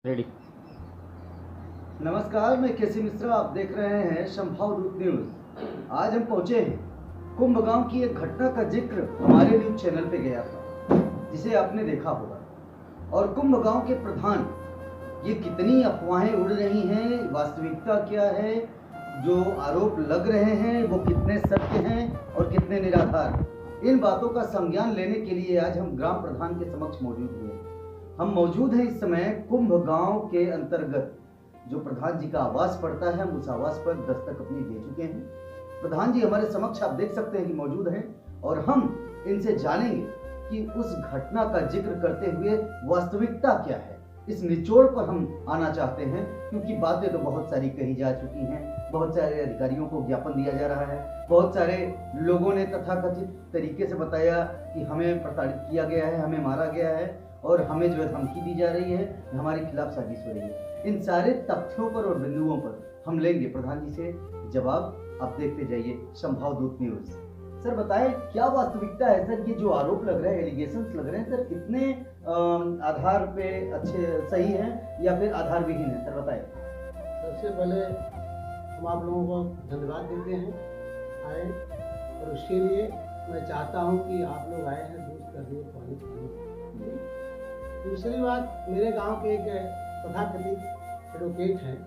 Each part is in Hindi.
रेडी। नमस्कार, मैं केसी मिश्रा। आप देख रहे हैं संभावदूत न्यूज़। आज हम पहुंचे हैं कुंभगांव की एक घटना का जिक्र हमारे न्यूज़ चैनल पे गया था, जिसे आपने देखा होगा। और कुंभगांव के प्रधान, ये कितनी अफवाहें उड़ रही हैं, वास्तविकता क्या है, जो आरोप लग रहे हैं वो कितने सत्य हैं और कितने निराधार, इन बातों का संज्ञान लेने के लिए आज हम ग्राम प्रधान के समक्ष मौजूद हुए हैं। हम मौजूद हैं इस समय कुंभगांव के अंतर्गत जो प्रधान जी का आवास पड़ता है। हम उस आवास पर दस्तक अपनी दे चुके हैं। प्रधान जी हमारे समक्ष आप देख सकते हैं कि मौजूद हैं और हम इनसे जानेंगे कि उस घटना का जिक्र करते हुए वास्तविकता क्या है। इस निचोड़ पर हम आना चाहते हैं, क्योंकि बातें तो बहुत सारी कही जा चुकी हैं, बहुत सारे अधिकारियों को ज्ञापन दिया जा रहा है, बहुत सारे लोगों ने तथाकथित तरीके से बताया कि हमें प्रताड़ित किया गया है, हमें मारा गया है और हमें जो है धमकी दी जा रही है, हमारे खिलाफ साजिश हो रही है। इन सारे तथ्यों पर और बिंदुओं पर हम लेंगे प्रधान जी से जवाब। आप देखते जाइए संभावदूत न्यूज़। सर बताएं, क्या वास्तविकता है सर? ये जो आरोप लग रहे हैं, एलिगेशंस लग रहे हैं सर, कितने आधार पे अच्छे सही हैं या फिर आधार विहीन है? सर बताएं। सबसे पहले हम आप लोगों को धन्यवाद देते हैं आए, और उसके लिए मैं चाहता हूं कि आप लोग आए हैं दूध कर दिए पानी पानी। दूसरी बात, मेरे गांव के एक तथाकथित एडवोकेट हैं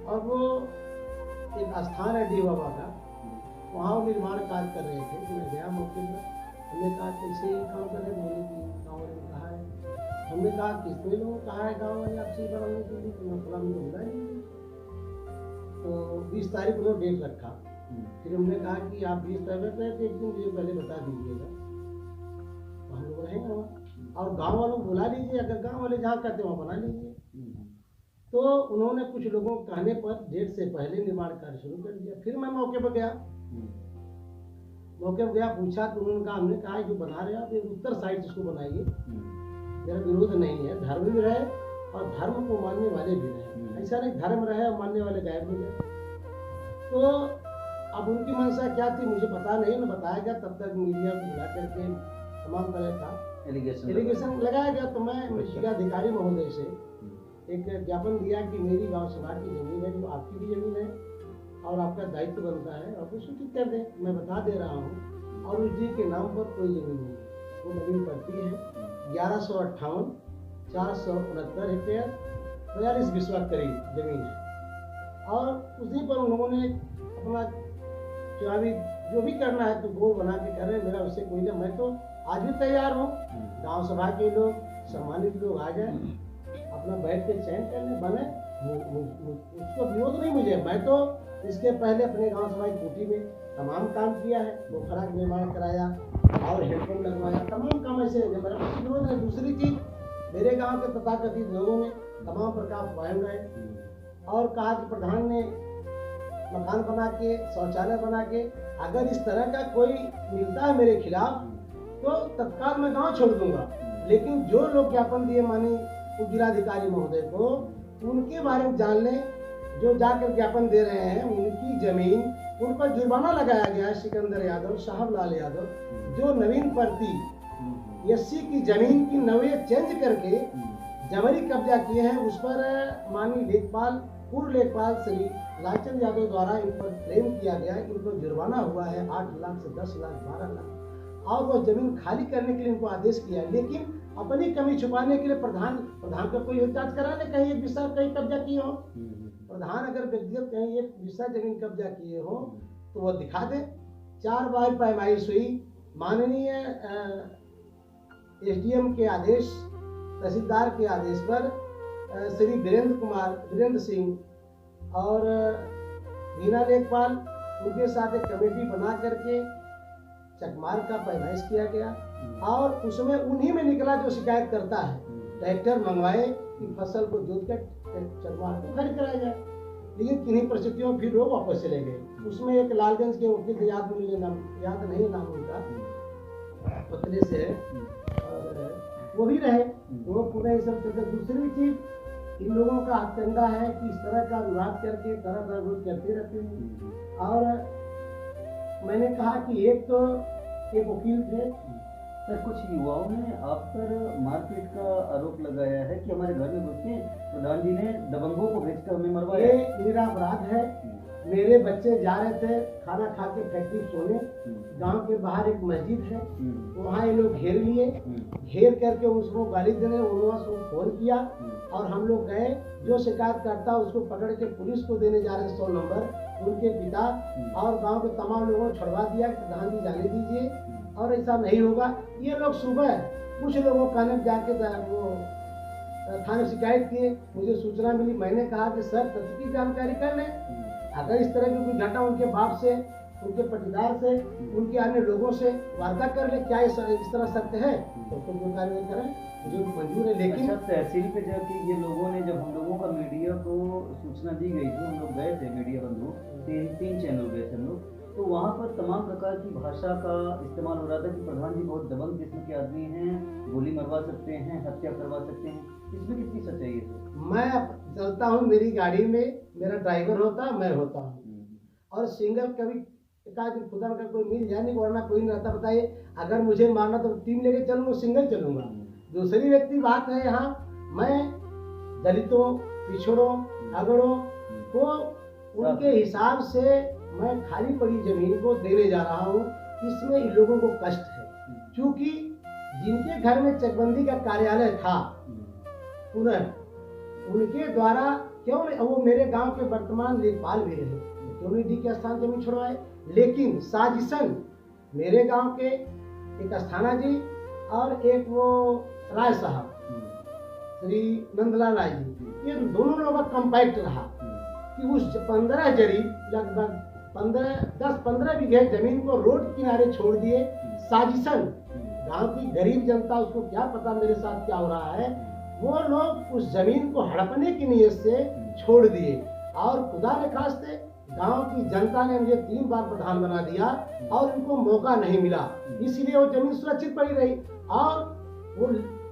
और वो एक स्थान है डी बाबा का, वहाँ वो निर्माण कार्य कर रहे थे। तो मैं गया मौके पर, हमने कहा कैसे काम कर रहे, बोले कि गाँव वाले ने कहा है। हमने कहा कितने लोगों को कहा है गाँव वाले आपसे बनाने के लिए, तो फला मुझे बुला लीजिए। तो 20 तारीख को डेट रखा। फिर हमने कहा कि आप 20 तारीख पे एक दिन मुझे पहले बता दीजिएगा, तो हम लोग रहेंगे वहाँ, और गाँव वालों को बुला लीजिए, अगर गाँव वाले जहाँ कहते हैं वहाँ बना लीजिए। तो उन्होंने कुछ लोगों के कहने पर डेट से पहले निर्माण कार्य शुरू कर दिया। फिर मैं मौके पर गया, पूछा तो उन्होंने कहा, हमने कहा जो बना रहे आप ये उत्तर साइड इसको बनाइए, मेरा विरोध नहीं है, धर्म भी रहे और धर्म को मानने वाले भी रहे। ऐसा नहीं धर्म रहे और मानने वाले गायब हो जाए। तो अब उनकी मंशा क्या थी मुझे पता नहीं, न बताया गया। तब तक मीडिया को बुला करके तमाम तरह का एलिगेशन लगाया गया। तो मैं जिलाधिकारी महोदय से एक ज्ञापन दिया कि मेरी गांव सभा की जमीन है, जो आपकी भी जमीन है और आपका दायित्व बनता है, और वो सूचित कर दें। मैं बता दे रहा हूँ, और उस जी के नाम पर कोई जमीन नहीं, वो जमीन पड़ती है 1158 469 हेक्टेयर 42 बिस्वा करीब जमीन है। और उसी पर उन्होंने अपना चुनावी जो भी करना है तो बोर्ड बना के कर रहे हैं। मेरा उससे कोई नहीं, मैं तो आज भी तैयार हूँ। गांव सभा के लोग, सम्मानित लोग आ जाए, अपना बैठ के चयन करने बने, उसको विरोध नहीं मुझे। मैं तो इसके पहले अपने गांव सभा की कोठी में तमाम काम किया है, वो खराब निर्माण कराया और हेडपम्प लगवाया, तमाम काम ऐसे मेरा कुछ विरोध है। दूसरी चीज, मेरे गांव के तथाकथित लोगों ने तमाम प्रकार अफवाहें उड़ाए और कहा कि प्रधान ने मकान बना के, शौचालय बना के, अगर इस तरह का कोई मिलता है मेरे खिलाफ तो तत्काल मैं गांव छोड़ दूंगा। लेकिन जो लोग ज्ञापन दिए माननीय जिलाधिकारी महोदय को, उनके बारे में जान लें। जो जाकर ज्ञापन दे रहे हैं उनकी जमीन, उन पर जुर्माना लगाया गया है। सिकंदर यादव, साहब लाल यादव, जो नवीन प्रति एससी की जमीन की नवे चेंज करके जबरी कब्जा किए हैं, उस पर माननीय लेखपाल, पूर्व लेखपाल श्री लालचंद यादव द्वारा इन पर क्लेम किया गया है। इन पर जुर्माना हुआ है 8 लाख से 10 लाख 12 लाख, और वो जमीन खाली करने के लिए इनको आदेश किया। लेकिन अपनी कमी छुपाने के लिए प्रधान का कोई जांच करा ले, कहीं एक विस्तार कहीं कब्जा किए हो। प्रधान अगर व्यक्तिगत कहीं एक विस्तार जमीन कब्जा किए हो तो वो दिखा दे। 4 बार पैमाइश हुई, माननीय एसडीएम के आदेश, तहसीलदार के आदेश पर श्री वीरेंद्र सिंह और मीना लेखपाल, उनके साथ एक कमेटी बना करके चकमार का पैमाइश किया गया। और उसमें उन्हीं में निकला जो शिकायत करता है, ट्रैक्टर मंगवाए कि फसल को जोत कर चकमार को खरीद कराया जाए। लेकिन किन्हीं परिस्थितियों फिर वो वापस चले गए। उसमें एक लालगंज के वकील, याद नहीं नाम उनका, पतले से है, और वो भी रहे, तो वो पूरा ये सब चलते। दूसरी चीज, इन लोगों का हथकंडा है कि इस तरह का विवाद करके तरह तरह विरोध करते रहते हैं। और मैंने कहा कि एक तो एक वकील थे, सर, कुछ युवाओं ने आप पर मारपीट का आरोप लगाया है कि हमारे घर में घुस के प्रधान जी ने दबंगों को भेजकर हमें मरवाया। ये मेरा अपराध है। मेरे बच्चे जा रहे थे खाना खा के फैक्ट्री सोने, गांव के बाहर एक मस्जिद है, वहाँ ये लोग घेर लिए, घेर करके उसको गाली देने उन्होंने फोन किया और हम लोग गए। जो शिकायत करता उसको पकड़ के पुलिस को देने जा रहे 100 नंबर। उनके पिता और गांव के तमाम लोगों को छुड़वा दिया, प्रधान जी जाने दीजिए और ऐसा नहीं होगा। ये लोग सुबह कुछ लोगों कहने जाके वो थाने शिकायत किए, मुझे सूचना मिली, मैंने कहा कि सर तथ्य जानकारी कर लें, अगर इस तरह की कोई घटना उनके बाप से, उनके पटीदार से, उनके अन्य लोगों से वार्ता कर ले, क्या इस तरह सत्य है तो कोई कार्रवाई करें, मुझे मंजूर है। लेकिन तहसील पे जाके ये लोगों ने, जब हम लोगों का मीडिया को सूचना दी गई थी, हम लोग गए थे मीडिया बंधु, तीन चैनल गए थे हम लोग, तो वहाँ पर तमाम प्रकार की भाषा का इस्तेमाल हो रहा था कि प्रधान जी बहुत दबंग किस्म के आदमी हैं, गोली मरवा सकते हैं, हत्या करवा सकते हैं। इसमें कितनी सच्चाई है? मैं चलता हूँ, मेरी गाड़ी में मेरा ड्राइवर होता है, मैं होता हूँ, और सिंगल कभी एकाध खुदा का कोई मिल जाए नहीं, वरना कोई नहीं रहता। बताइए, अगर मुझे मारना तो टीम लेके चलूँगा, सिंगल चलूँगा। दूसरी व्यक्ति बात है, यहाँ मैं दलितों, पिछड़ों, अगड़ों को उनके हिसाब से मैं खाली पड़ी जमीन को देने जा रहा हूँ। इसमें इन लोगों को कष्ट है, क्योंकि जिनके घर में चकबंदी का कार्यालय था पुनः उनके द्वारा क्यों नहीं, वो मेरे गांव के वर्तमान लेखपाल भी रहे, क्यों नहीं डी के स्थान जमीन छुड़वाए। लेकिन साजिशन मेरे गांव के एक अस्थाना जी और एक वो राय साहब श्री नंदलाल राय जी, ये दोनों लोगों का कॉम्पैक्ट रहा कि उस 15 जरीब लगभग 10-15 बीघे जमीन को रोड किनारे छोड़ दिए। साजिशन, गांव की गरीब जनता, उसको क्या पता मेरे साथ क्या हो रहा है, वो लोग उस जमीन को हड़पने की नीयत से छोड़ दिए। और खुदा ने खास्ते गांव की जनता ने मुझे 3 बार प्रधान बना दिया और उनको मौका नहीं मिला, इसलिए वो जमीन सुरक्षित पड़ी रही। और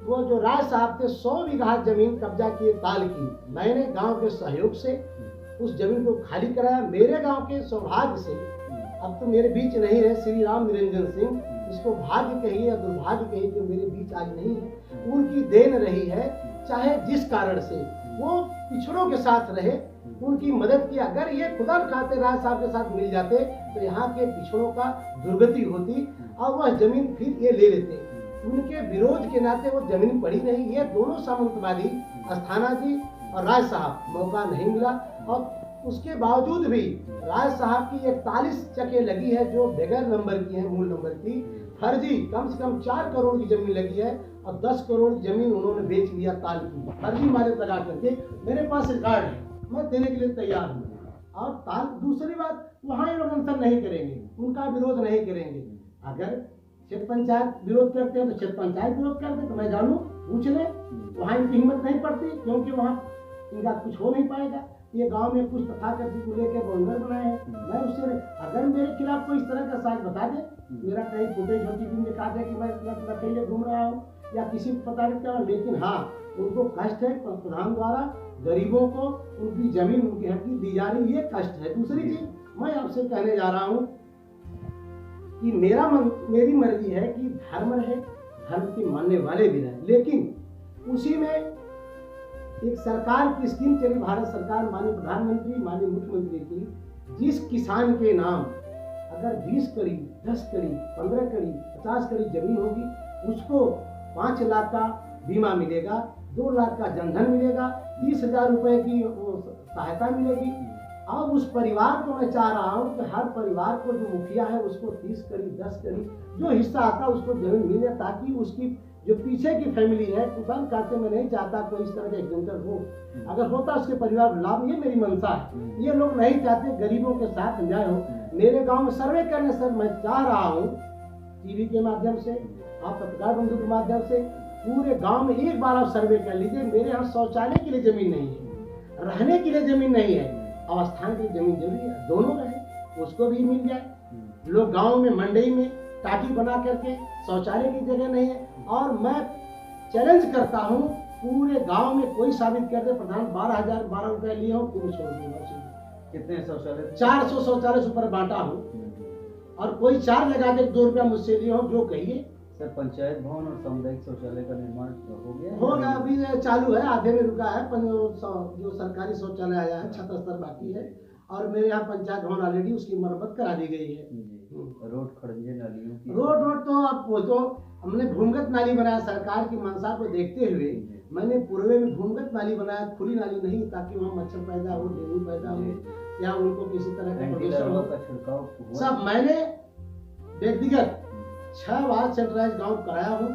वो जो राय साहब थे 100 बीघा जमीन कब्जा किए ताल की, मैंने गांव के सहयोग से उस जमीन को खाली कराया। मेरे गांव के सौभाग्य से, अब तो मेरे बीच नहीं रहे श्री राम निरंजन सिंह, इसको भाग्य कहिए या दुर्भाग्य कहिए कि मेरे बीच आज नहीं है, उनकी देन रही है। चाहे जिस कारण से वो पिछड़ों के साथ रहे, उनकी मदद की। अगर ये खुदा खाते राज साहब के साथ मिल जाते तो यहाँ के पिछड़ों का दुर्गति होती और वह जमीन फिर ये ले लेते। उनके विरोध के नाते वो जमीन पड़ी नहीं। ये दोनों सामंतवादी अस्थाना जी और राय साहब, मौका नहीं मिला। और उसके बावजूद भी राय साहब की 41 चकें लगी है जो बगैर नंबर की है, मूल नंबर की, फर्जी कम से कम 4 करोड़ की जमीन लगी है और 10 करोड़ की जमीन उन्होंने बेच लिया ताल की, फर्जी मालिक लगा करके। मेरे पास रिकॉर्ड है, मैं देने के लिए तैयार हूँ। और ताल, दूसरी बात, वहाँ ये लोग अनशन नहीं करेंगे, उनका विरोध नहीं करेंगे। अगर क्षेत्र पंचायत विरोध करते हैं तो क्षेत्र पंचायत विरोध करते, तो मैं जानूँ, पूछ ले, वहाँ इनकी हिम्मत नहीं पड़ती, क्योंकि वहाँ इनका कुछ हो नहीं पाएगा। ये गांव में कुछ तथाकथित को लेकर बाउंडर बनाए हैं। मैं उससे, अगर मेरे खिलाफ कोई इस तरह का साज बता दे, मेरा कहीं फुटेज होती दिन दिखा दे कि मैं अकेले घूम रहा हूँ या किसी को प्रताड़ित कर रहा हूँ, लेकिन हाँ, उनको कष्ट है, प्रधान द्वारा गरीबों को उनकी जमीन, उनकी हकी दी जा रही, ये कष्ट है। दूसरी चीज मैं आपसे कहने जा रहा हूँ कि मेरी मर्जी है कि धर्म रहे, धर्म के मानने वाले भी रहे, लेकिन उसी में एक सरकार की स्कीम चली, भारत सरकार, माननीय प्रधानमंत्री, माननीय मुख्यमंत्री की, जिस किसान के नाम अगर 20 कड़ी, 10 कड़ी, 15 कड़ी, 50 कड़ी जमीन होगी, उसको 5 लाख का बीमा मिलेगा, 2 लाख का जनधन मिलेगा, 30,000 रुपए की सहायता मिलेगी। और उस परिवार को मैं चाह रहा हूँ कि हर परिवार को जो मुखिया है उसको 30 कड़ी, 10 कड़ी जो हिस्सा आता है उसको जमीन मिले, ताकि उसकी जो पीछे की फैमिली है, कुछ खाते में नहीं चाहता कोई इस तरह का एग्जाम्पल हो, अगर होता उसके परिवार को लाभ, ये मेरी मंशा है। ये लोग नहीं चाहते गरीबों के साथ अन्याय हो। मेरे गांव में सर्वे करने सर मैं चाह रहा हूँ, टीवी के माध्यम से, आप पत्रकार बंधु के माध्यम से, पूरे गांव में एक बार आप सर्वे कर लीजिए। मेरे यहाँ शौचालय के लिए जमीन नहीं है, रहने के लिए जमीन नहीं है, अवस्थान के लिए जमीन जरूरी है, दोनों रहे, उसको भी मिल जाए। लोग गाँव में मंडई में टाटी बना करके, शौचालय की जगह नहीं है। और मैं चैलेंज करता हूँ, पूरे गांव में कोई साबित कर दे प्रधान 12,012 रुपए लिए हो, पूरे छोड़ दूंगा। कितने शौचालय? 400 शौचालय ऊपर बांटा हूँ, और कोई 4 लगा के 2 रुपया मुझसे लिए हो, जो कहिए सर पंचायत भवन और सामुदायिक शौचालय का निर्माण हो गया है? होगा, अभी ये चालू है, आधे में रुका है। जो सरकारी शौचालय आया है, छत स्तर बाकी है। और मेरे यहाँ पंचायत भवन ऑलरेडी उसकी मरम्मत करा दी गई है। रोड खड़ंजे नालियों की रोड तो अब वो तो हमने भूमिगत नाली बनाया, सरकार की मंशा को देखते हुए मैंने पूर्वे में भूमिगत नाली बनाया, खुली नाली नहीं, ताकि वहाँ मच्छर पैदा हो, डेंगू पैदा हो या उनको किसी तरह का प्रदूषण हो। का छिड़काव हुआ? सब मैंने व्यक्तिगत 6 बार सेंट्रलाइज गांव कराया हूँ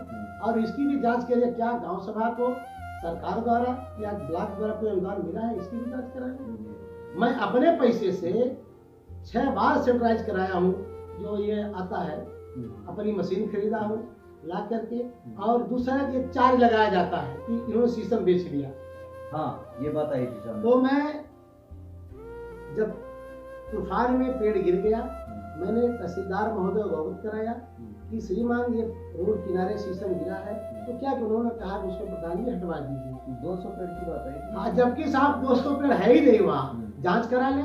और इसकी भी जांच के लिए क्या गांव सभा को सरकार द्वारा या ब्लॉक द्वारा कोई अनुदान मिला है, इसकी भी जांच कराया। मैं अपने पैसे से 6 बार सेंट्रलाइज कराया हूँ। जो ये आता है, अपनी मशीन खरीदा हूँ ला करके, और दूसरा ये चार्ज लगाया जाता है कि इन्होंने शीशम बेच लिया। हाँ, ये बात आई थी। तो मैं जब तूफान में पेड़ गिर गया, मैंने तहसीलदार महोदय को अवगत कराया कि श्रीमान ये रोड किनारे शीशम गिरा है, तो क्या कि उन्होंने कहा कि उसको प्रधान जी हटवा दीजिए। 200 पेड़ की बात आई थी। हाँ, जबकि साहब 200 पेड़ है ही नहीं वहाँ, जांच करा ले।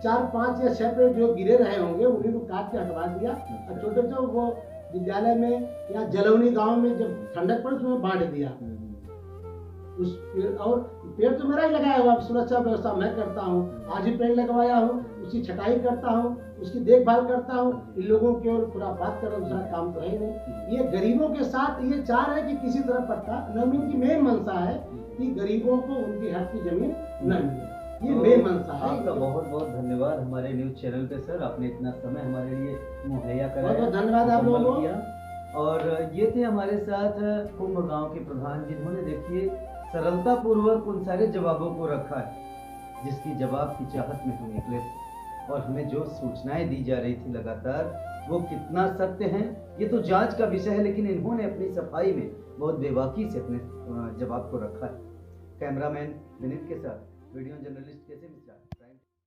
4, 5 या 6 पेड़ जो गिरे रहे होंगे उन्हीं को काट के हटवा दिया, और छोटे जो वो विद्यालय में या जलौनी गांव में जब ठंडक पड़ी उसमें बांट दिया। उस पेड़, और पेड़ तो मेरा ही लगाया हुआ, सुरक्षा व्यवस्था मैं करता हूँ, आज ही पेड़ लगवाया हूँ, उसकी छटाई करता हूँ, उसकी देखभाल करता हूँ। इन लोगों की ओर खुरापात कर दूसरा काम तो है ही नहीं। ये गरीबों के साथ ये चाह रहे कि किसी तरह पट्टा न मिले, की मेन मंशा है कि गरीबों को उनकी हक की जमीन न मिले, ये मेन मंशा है। आपका बहुत बहुत धन्यवाद हमारे न्यूज चैनल पे सर, आपने इतना समय हमारे लिए मुहैया कराया। बहुत धन्यवाद आप लोगों को। और ये थे हमारे साथ कुंभ गांव के प्रधान, जिन्होंने देखिए सरलता पूर्वक उन सारे जवाबों को रखा है जिसकी जवाब की चाहत में हम निकले थे, और हमें जो सूचनाएं दी जा रही थी लगातार वो कितना सत्य हैं ये तो जांच का विषय है, लेकिन इन्होंने अपनी सफाई में बहुत बेबाकी से अपने जवाब को रखा है। कैमरामैन विनीत के साथ वीडियो जर्नलिस्ट कैसे